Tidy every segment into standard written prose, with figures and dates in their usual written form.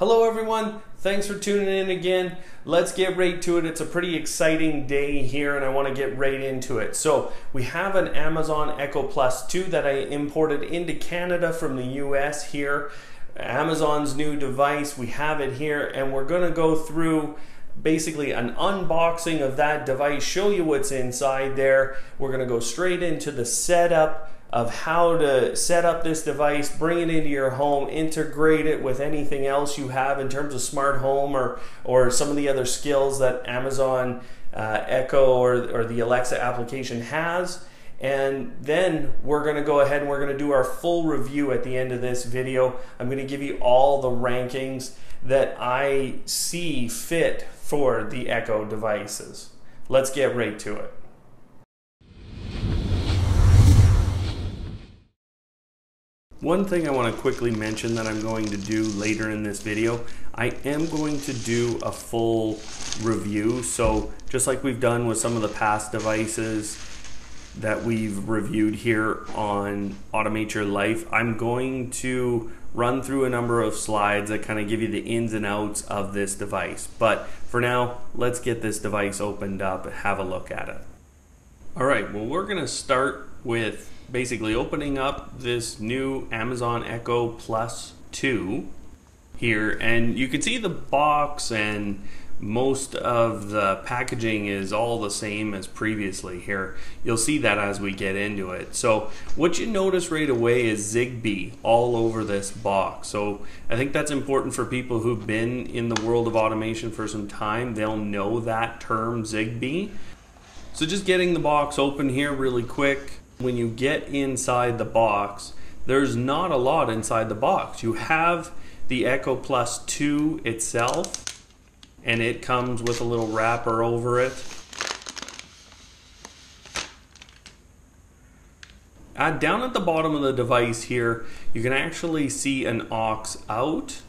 Hello everyone, thanks for tuning in again. Let's get right to it. It's a pretty exciting day here and I want to get right into it. So we have an Amazon Echo Plus 2 that I imported into Canada from the US here. Amazon's new device, we have it here and we're going to go through basically an unboxing of that device, show you what's inside there. We're going to go straight into the setup of how to set up this device, bring it into your home, integrate it with anything else you have in terms of smart home or some of the other skills that Amazon Echo or the Alexa application has. And then we're going to go ahead and we're going to do our full review at the end of this video. I'm going to give you all the rankings that I see fit for the Echo devices. Let's get right to it. One thing I want to quickly mention that I'm going to do later in this video, I am going to do a full review. So just like we've done with some of the past devices that we've reviewed here on Automate Your Life, I'm going to run through a number of slides that kind of give you the ins and outs of this device. But for now, let's get this device opened up and have a look at it. All right, well, we're going to start with basically opening up this new Amazon Echo Plus 2 here, and you can see the box and most of the packaging is all the same as previously here. You'll see that as we get into it. So what you notice right away is Zigbee all over this box. So I think that's important for people who've been in the world of automation for some time. They'll know that term, Zigbee. So just getting the box open here really quick. When you get inside the box, there's not a lot inside the box. You have the Echo Plus 2 itself, and it comes with a little wrapper over it. Down at the bottom of the device here, you can actually see an aux out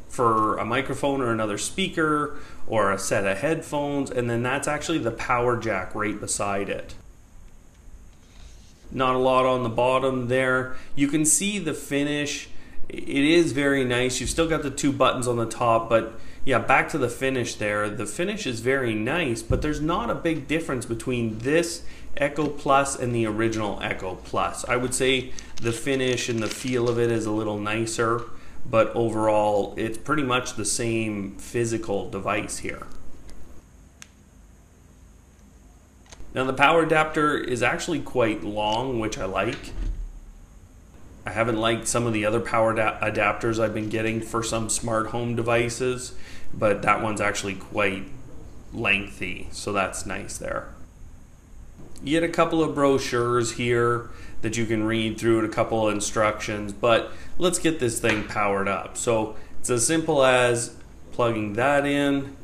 for a microphone or another speaker or a set of headphones, and then that's actually the power jack right beside it. Not a lot on the bottom there. You can see the finish. It is very nice. You've still got the two buttons on the top, but yeah, back to the finish there. The finish is very nice, but there's not a big difference between this Echo Plus and the original Echo Plus. I would say the finish and the feel of it is a little nicer, but overall it's pretty much the same physical device here. Now the power adapter is actually quite long, which I like. I haven't liked some of the other power adapters I've been getting for some smart home devices, but that one's actually quite lengthy, so that's nice there. You get a couple of brochures here that you can read through and a couple of instructions, but let's get this thing powered up. So it's as simple as plugging that in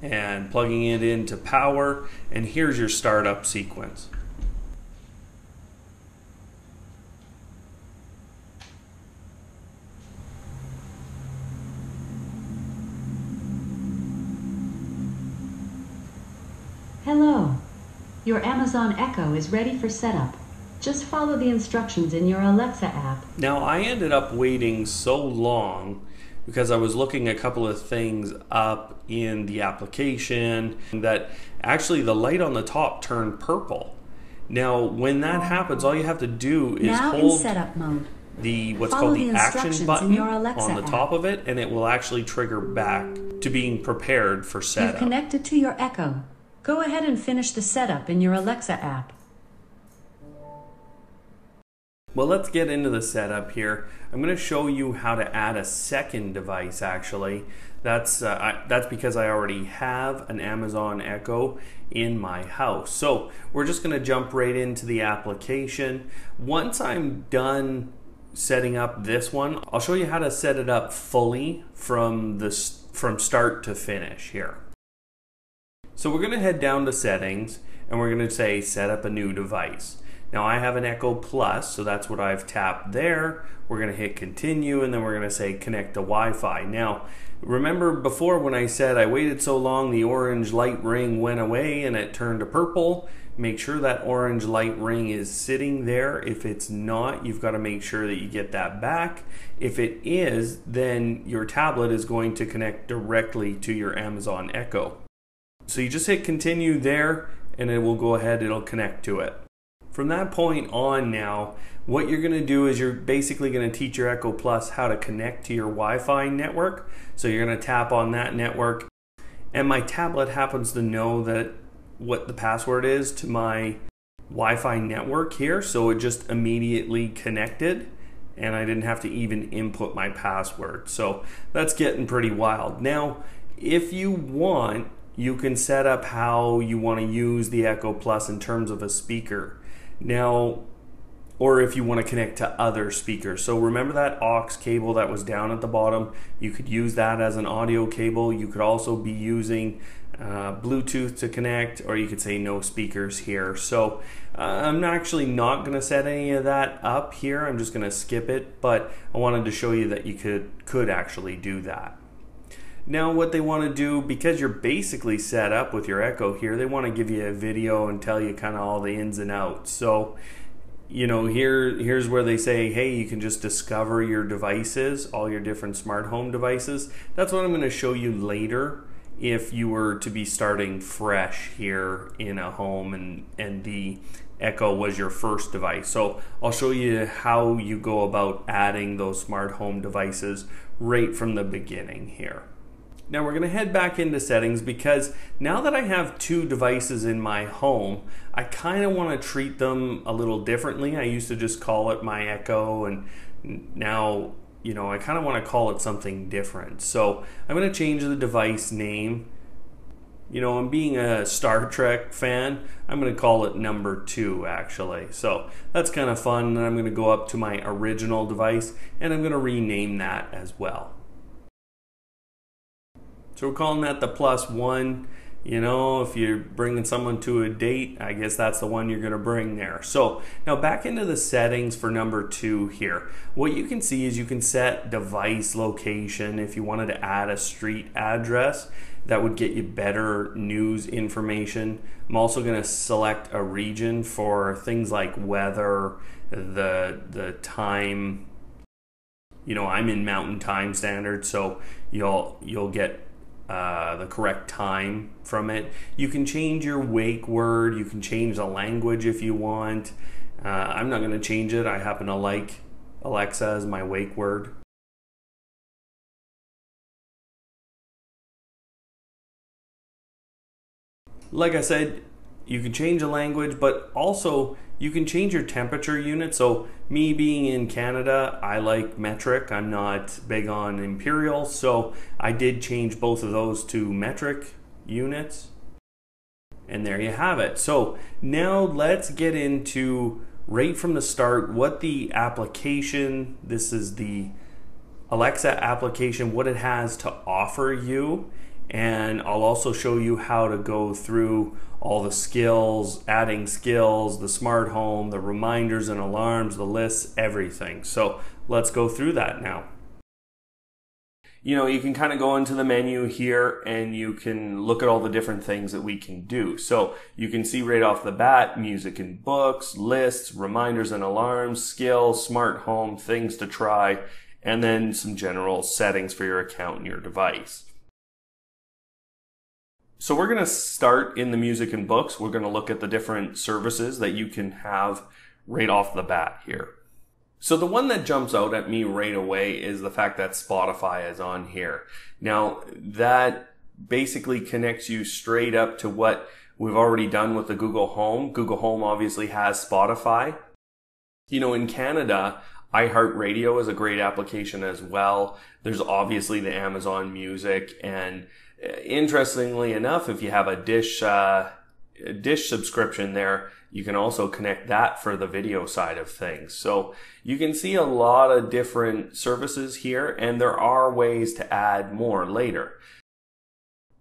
and plugging it into power, and here's your startup sequence. Hello, your Amazon Echo is ready for setup. Just follow the instructions in your Alexa app. Now I ended up waiting so long because I was looking a couple of things up in the application that actually the light on the top turned purple. Now when that happens, all you have to do is hold setup mode. What's called the action button on the top of it, and it will actually trigger back to being prepared for setup. You've connected to your Echo. Go ahead and finish the setup in your Alexa app. Well, let's get into the setup here. I'm going to show you how to add a second device actually. That's because I already have an Amazon Echo in my house. So we're just going to jump right into the application. Once I'm done setting up this one, I'll show you how to set it up fully from start to finish here. So we're going to head down to settings and we're going to say set up a new device. Now I have an Echo Plus, so that's what I've tapped there. We're going to hit continue and then we're going to say connect to Wi-Fi. Now remember before when I said I waited so long the orange light ring went away and it turned to purple? make sure that orange light ring is sitting there. If it's not, you've got to make sure that you get that back. If it is, then your tablet is going to connect directly to your Amazon Echo. So you just hit continue there and it will go ahead, it'll connect to it. From that point on now, what you're going to do is you're basically going to teach your Echo Plus how to connect to your Wi-Fi network. So you're going to tap on that network, and my tablet happens to know that what the password is to my Wi-Fi network here, so it just immediately connected and I didn't have to even input my password. So that's getting pretty wild. Now, if you want, you can set up how you want to use the Echo Plus in terms of a speaker. Now, or if you want to connect to other speakers. So remember that aux cable that was down at the bottom? You could use that as an audio cable. You could also be using Bluetooth to connect, or you could say no speakers here. So I'm actually not going to set any of that up here. I'm just going to skip it, but I wanted to show you that you could actually do that. Now what they want to do, because you're basically set up with your Echo here, they want to give you a video and tell you kind of all the ins and outs. So, you know, here's where they say, hey, you can just discover your devices, all your different smart home devices. That's what I'm going to show you later if you were to be starting fresh here in a home and the Echo was your first device. So I'll show you how you go about adding those smart home devices right from the beginning here. Now we're going to head back into settings, because now that I have two devices in my home, I kind of want to treat them a little differently. I used to just call it my Echo, and now, you know, I kind of want to call it something different. So I'm going to change the device name. You know, and being a Star Trek fan, I'm going to call it number 2 actually. So that's kind of fun. And I'm going to go up to my original device and I'm going to rename that as well. So we're calling that the +1. You know, if you're bringing someone to a date, I guess that's the one you're going to bring there. So now back into the settings for number 2 here. What you can see is you can set device location. If you wanted to add a street address, that would get you better news information. I'm also going to select a region for things like weather, the time. You know, I'm in Mountain Time Standard, so you'll get the correct time from it. You can change your wake word. You can change the language if you want. I'm not going to change it. I happen to like Alexa as my wake word. Like I said, you can change the language, but also you can change your temperature unit. So me being in Canada, I like metric. I'm not big on imperial. So I did change both of those to metric units. And there you have it. So now let's get into right from the start what the application, this is the Alexa application, what it has to offer you. And I'll also show you how to go through all the skills, adding skills, the smart home, the reminders and alarms, the lists, everything. So let's go through that now. You know, you can kind of go into the menu here and you can look at all the different things that we can do. So you can see right off the bat, music and books, lists, reminders and alarms, skills, smart home, things to try, and then some general settings for your account and your device. So we're going to start in the music and books. We're going to look at the different services that you can have right off the bat here. So the one that jumps out at me right away is the fact that Spotify is on here. Now that basically connects you straight up to what we've already done with the Google Home. Google Home obviously has Spotify. You know, in Canada, iHeartRadio is a great application as well. There's obviously the Amazon Music, and interestingly enough, if you have a Dish subscription there, you can also connect that for the video side of things. So you can see a lot of different services here, and there are ways to add more later.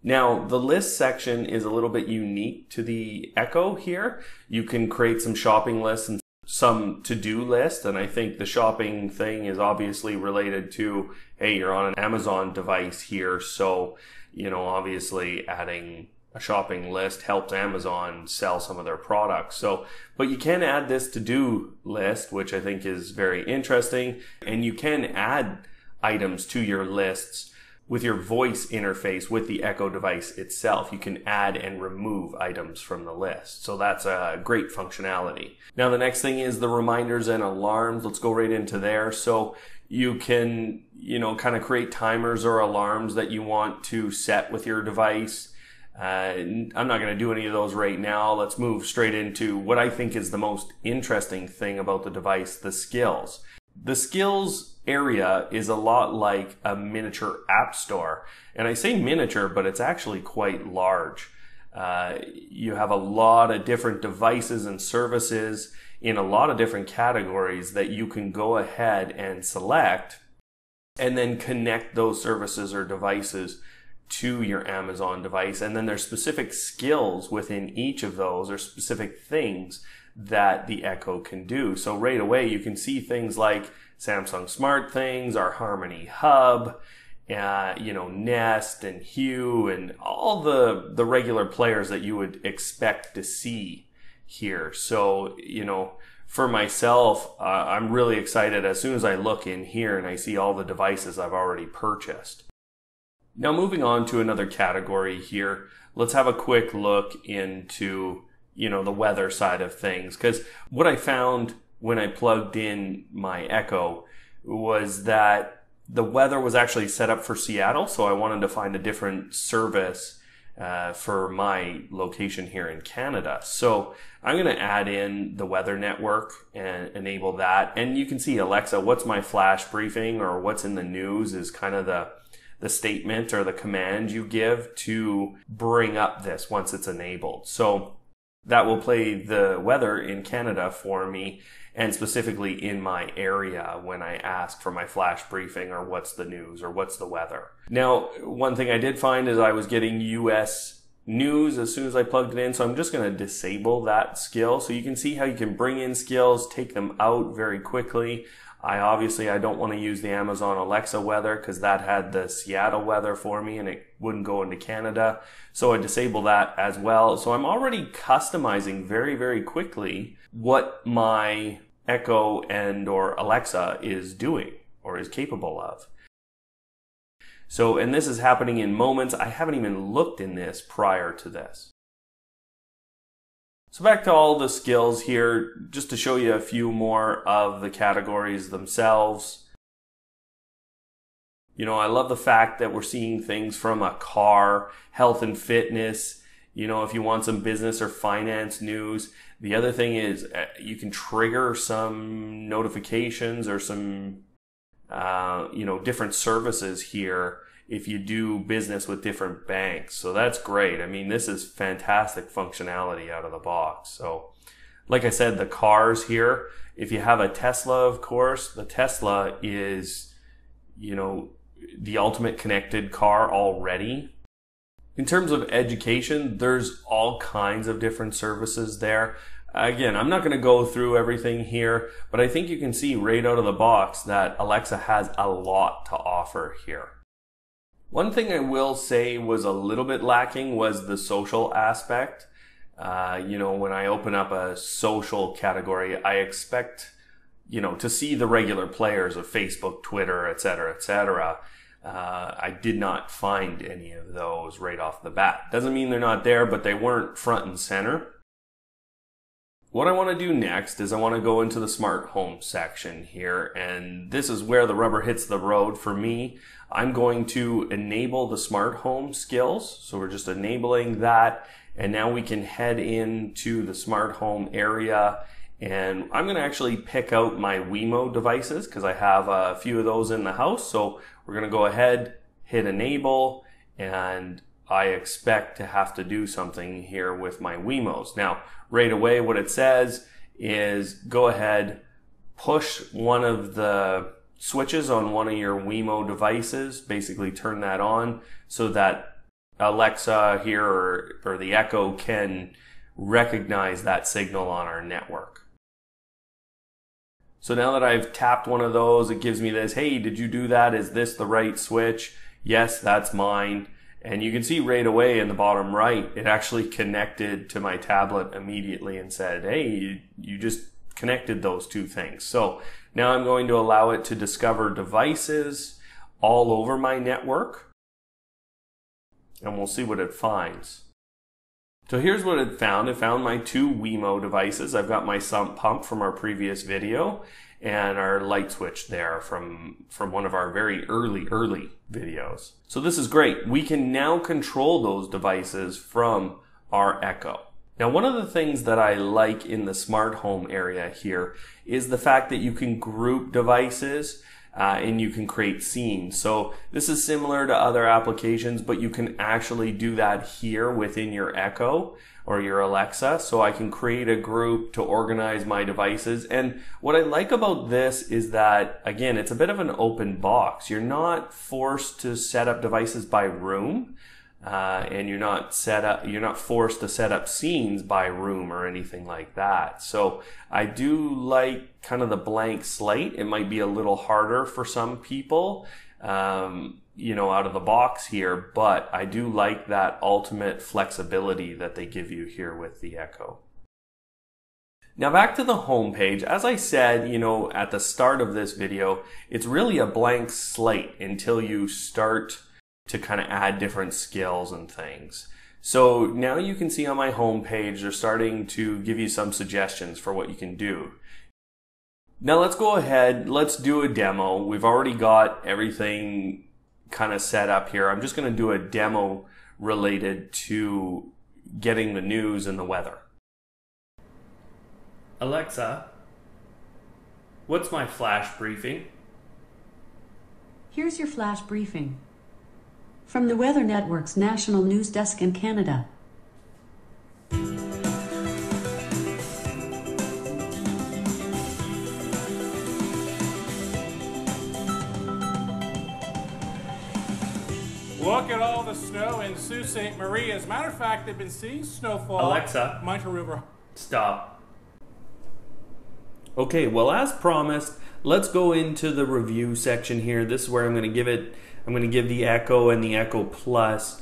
Now, the list section is a little bit unique to the Echo here. You can create some shopping lists and some to-do list, and I think the shopping thing is obviously related to, hey, you're on an Amazon device here, so, you know, obviously adding a shopping list helps Amazon sell some of their products. So, but you can add this to-do list, which I think is very interesting. And you can add items to your lists with your voice interface with the Echo device itself. You can add and remove items from the list. So that's a great functionality. Now the next thing is the reminders and alarms. Let's go right into there. So you can, kind of create timers or alarms that you want to set with your device. I'm not going to do any of those right now. Let's move straight into what I think is the most interesting thing about the device, the skills. The skills area is a lot like a miniature app store. And I say miniature, but it's actually quite large. You have a lot of different devices and services in a lot of different categories that you can go ahead and select and then connect those services or devices to your Amazon device. And then there's specific skills within each of those, or specific things that the Echo can do. So right away you can see things like Samsung SmartThings, our Harmony Hub, Nest and Hue, and all the regular players that you would expect to see here. So, for myself, I'm really excited as soon as I look in here and I see all the devices I've already purchased. Now moving on to another category here, let's have a quick look into, the weather side of things. Because what I found when I plugged in my Echo was that the weather was actually set up for Seattle. So I wanted to find a different service for my location here in Canada. So I'm going to add in the weather network and enable that. And you can see Alexa, what's my flash briefing, or what's in the news is kind of the statement or the command you give to bring up this once it's enabled. So that will play the weather in Canada for me, and specifically in my area when I ask for my flash briefing or what's the news or what's the weather. Now, one thing I did find is I was getting US news as soon as I plugged it in, so I'm just going to disable that skill. So you can see how you can bring in skills, take them out very quickly. I don't want to use the Amazon Alexa weather because that had the Seattle weather for me and it wouldn't go into Canada. So I disable that as well. So I'm already customizing very, very quickly what my Echo and or Alexa is doing or is capable of. So, and this is happening in moments. I haven't even looked in this prior to this. So back to all the skills here, just to show you a few more of the categories themselves. I love the fact that we're seeing things from a car, health and fitness, if you want some business or finance news. The other thing is you can trigger some notifications or some, different services here if you do business with different banks. So that's great. I mean, this is fantastic functionality out of the box. So like I said, the cars here, if you have a Tesla, of course, the Tesla is, the ultimate connected car already. In terms of education, there's all kinds of different services there. Again, I'm not going to go through everything here, but I think you can see right out of the box that Alexa has a lot to offer here. One thing I will say was a little bit lacking was the social aspect. When I open up a social category, I expect, to see the regular players of Facebook, Twitter, etc. I did not find any of those right off the bat. Doesn't mean they're not there, but they weren't front and center. What I want to do next is I want to go into the smart home section here, and this is where the rubber hits the road for me. I'm going to enable the smart home skills. So we're just enabling that, and now we can head into the smart home area, and I'm going to actually pick out my Wemo devices because I have a few of those in the house. So we're going to go ahead, hit enable, and I expect to have to do something here with my Wemos. Now, right away, what it says is go ahead, push one of the switches on one of your Wemo devices, basically turn that on so that Alexa here or the Echo can recognize that signal on our network. So now that I've tapped one of those, it gives me this, hey, did you do that? Is this the right switch? Yes, that's mine. And you can see right away in the bottom right, it actually connected to my tablet immediately and said, hey, you just connected those two things. So now I'm going to allow it to discover devices all over my network, and we'll see what it finds. So here's what it found. It found my two Wemo devices. I've got my sump pump from our previous video and our light switch there from one of our very early videos. So this is great. We can now control those devices from our Echo. Now, one of the things that I like in the smart home area here is the fact that you can group devices and you can create scenes. So this is similar to other applications, but you can actually do that here within your Echo or your Alexa. So I can create a group to organize my devices. And what I like about this is that, again, it's a bit of an open box. You're not forced to set up devices by room. And you're not forced to set up scenes by room or anything like that. So I do like kind of the blank slate. It might be a little harder for some people, out of the box here, but I do like that ultimate flexibility that they give you here with the Echo. Now back to the home page. As I said, at the start of this video, it's really a blank slate until you start to kind of add different skills and things. So now you can see on my home page, they're starting to give you some suggestions for what you can do. Now let's go ahead, let's do a demo. We've already got everything kind of set up here. I'm just going to do a demo related to getting the news and the weather. Alexa, what's my flash briefing? Here's your flash briefing from the Weather Network's National News Desk in Canada. Look at all the snow in Sault Ste. Marie. As a matter of fact, they've been seeing snowfall. Alexa, Monte River. Stop. Okay, well, as promised, let's go into the review section here. This is where I'm going to give the Echo and the Echo Plus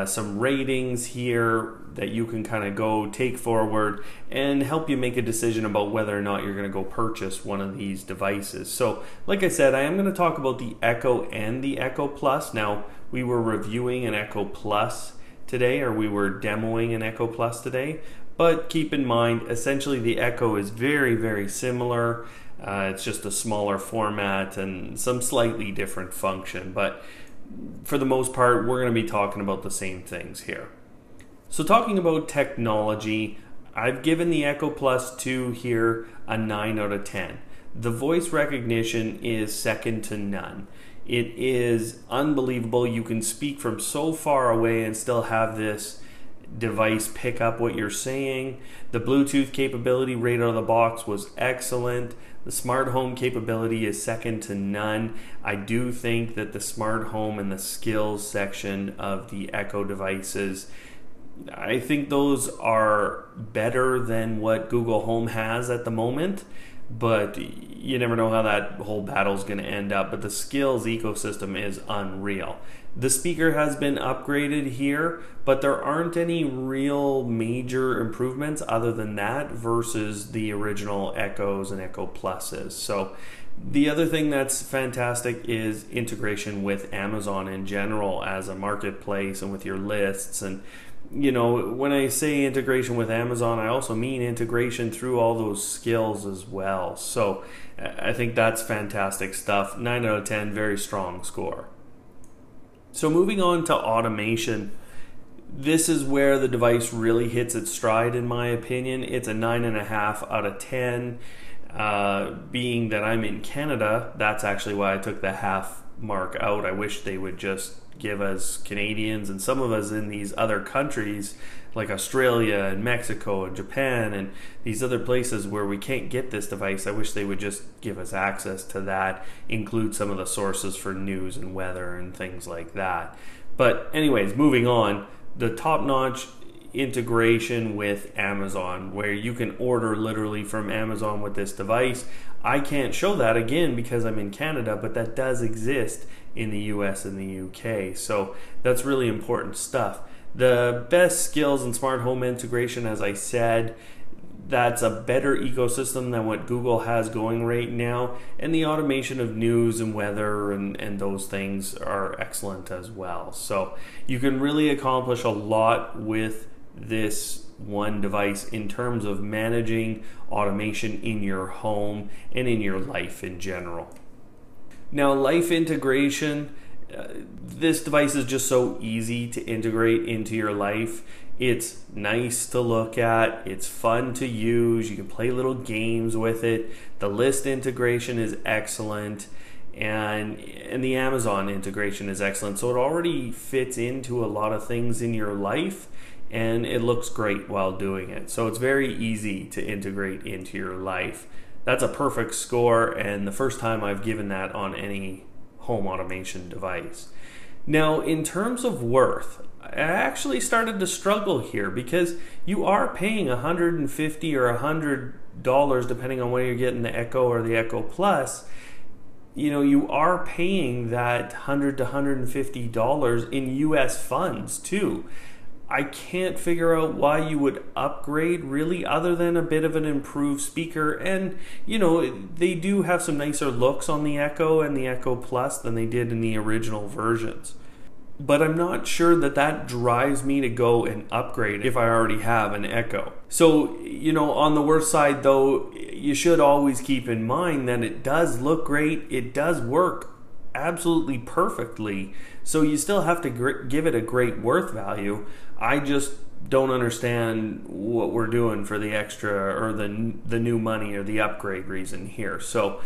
some ratings here that you can kind of go take forward and help you make a decision about whether or not you're going to go purchase one of these devices. So, like I said, I am going to talk about the Echo and the Echo Plus. Now, we were reviewing an Echo Plus today, or we were demoing an Echo Plus today, but keep in mind, essentially the Echo is very, very similar. It's just a smaller format and some slightly different function, but for the most part, we're going to be talking about the same things here. So talking about technology, I've given the Echo Plus 2 here a 9 out of 10. The voice recognition is second to none. It is unbelievable. You can speak from so far away and still have this device pick up what you're saying. The Bluetooth capability right out of the box was excellent. The smart home capability is second to none. I do think that the smart home and the skills section of the Echo devices, I think those are better than what Google Home has at the moment, but you never know how that whole battle is going to end up. But the skills ecosystem is unreal. The speaker has been upgraded here, but there aren't any real major improvements other than that versus the original Echoes and Echo Pluses. So the other thing that's fantastic is integration with Amazon in general as a marketplace and with your lists. And when I say integration with Amazon, I also mean integration through all those skills as well. So I think that's fantastic stuff. 9 out of 10, very strong score. So moving on to automation, this is where the device really hits its stride in my opinion. It's a 9.5 out of 10. Being that I'm in Canada, that's actually why I took the half mark out. I wish they would just give us Canadians and some of us in these other countries like Australia and Mexico and Japan and these other places where we can't get this device. I wish they would just give us access to that, include some of the sources for news and weather and things like that. But anyways, moving on, the top-notch integration with Amazon where you can order literally from Amazon with this device. I can't show that again because I'm in Canada, but that does exist in the US and the UK. So that's really important stuff. The best skills in smart home integration, as I said, that's a better ecosystem than what Google has going right now, and the automation of news and weather and those things are excellent as well. So you can really accomplish a lot with this one device in terms of managing automation in your home and in your life in general. Now, life integration, this device is just so easy to integrate into your life. It's nice to look at, it's fun to use, you can play little games with it. The list integration is excellent, and the Amazon integration is excellent. So it already fits into a lot of things in your life, and it looks great while doing it. So it's very easy to integrate into your life. That's a perfect score, and the first time I've given that on any home automation device. Now, in terms of worth, I actually started to struggle here because you are paying $150 or $100 depending on whether you're getting the Echo or the Echo Plus. You know, you are paying that $100 to $150 in US funds too. I can't figure out why you would upgrade really, other than a bit of an improved speaker. And you know, they do have some nicer looks on the Echo and the Echo Plus than they did in the original versions. But I'm not sure that that drives me to go and upgrade if I already have an Echo. So, you know, on the worst side though, you should always keep in mind that it does look great, it does work absolutely perfectly, so you still have to give it a great worth value. I just don't understand what we're doing for the extra or the new money or the upgrade reason here. So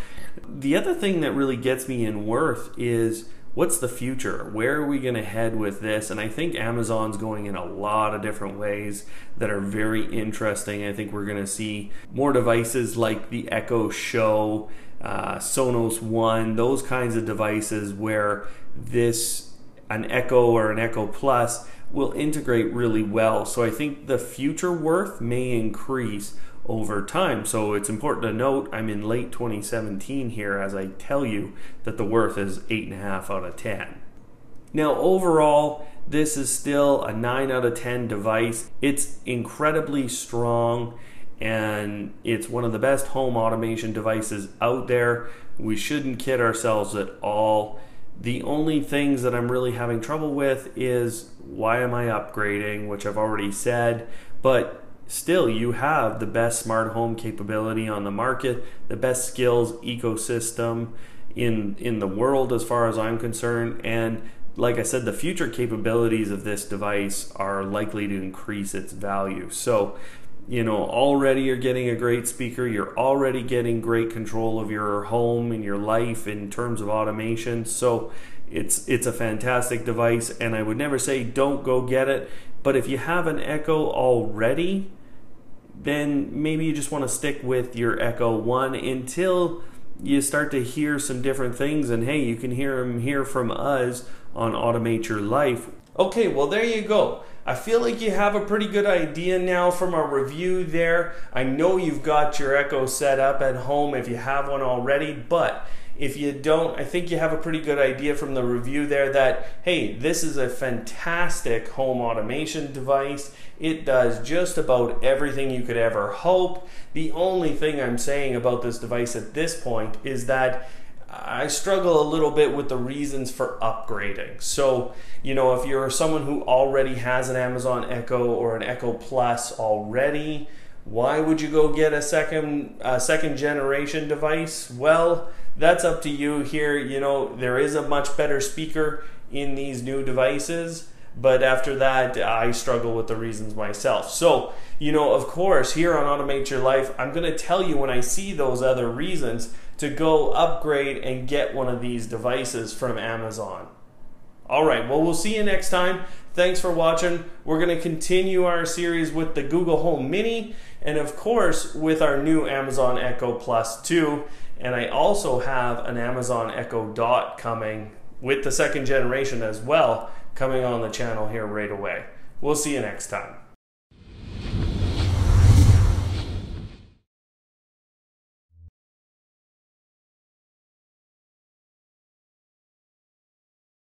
the other thing that really gets me in worth is, what's the future? Where are we going to head with this? And I think Amazon's going in a lot of different ways that are very interesting. I think we're going to see more devices like the Echo Show, Sonos One, those kinds of devices where an Echo or an Echo Plus will integrate really well. So I think the future worth may increase over time. So it's important to note I'm in late 2017 here as I tell you that the worth is 8.5 out of 10. Now overall, this is still a 9 out of 10 device. It's incredibly strong, and it's one of the best home automation devices out there. We shouldn't kid ourselves at all. The only things that I'm really having trouble with is, why am I upgrading, which I've already said, but still, you have the best smart home capability on the market, the best skills ecosystem in the world as far as I'm concerned. And like I said, the future capabilities of this device are likely to increase its value. So, you know, already you're getting a great speaker, you're already getting great control of your home and your life in terms of automation. So it's a fantastic device, and I would never say don't go get it. But if you have an Echo already, then maybe you just want to stick with your Echo One until you start to hear some different things. And hey, you can hear them here from us on Automate Your Life. Okay, well there you go. I feel like you have a pretty good idea now from our review there. I know you've got your Echo set up at home if you have one already, but if you don't, I think you have a pretty good idea from the review there that, hey, this is a fantastic home automation device. It does just about everything you could ever hope. The only thing I'm saying about this device at this point is that I struggle a little bit with the reasons for upgrading. So, you know, if you're someone who already has an Amazon Echo or an Echo Plus already, why would you go get a second generation device? Well, that's up to you here. You know, there is a much better speaker in these new devices, but after that, I struggle with the reasons myself. So, you know, of course, here on Automate Your Life, I'm going to tell you when I see those other reasons to go upgrade and get one of these devices from Amazon. All right, well, we'll see you next time. Thanks for watching. We're going to continue our series with the Google Home Mini, and of course, with our new Amazon Echo Plus 2. And I also have an Amazon Echo Dot coming with the second generation as well, coming on the channel here right away. We'll see you next time.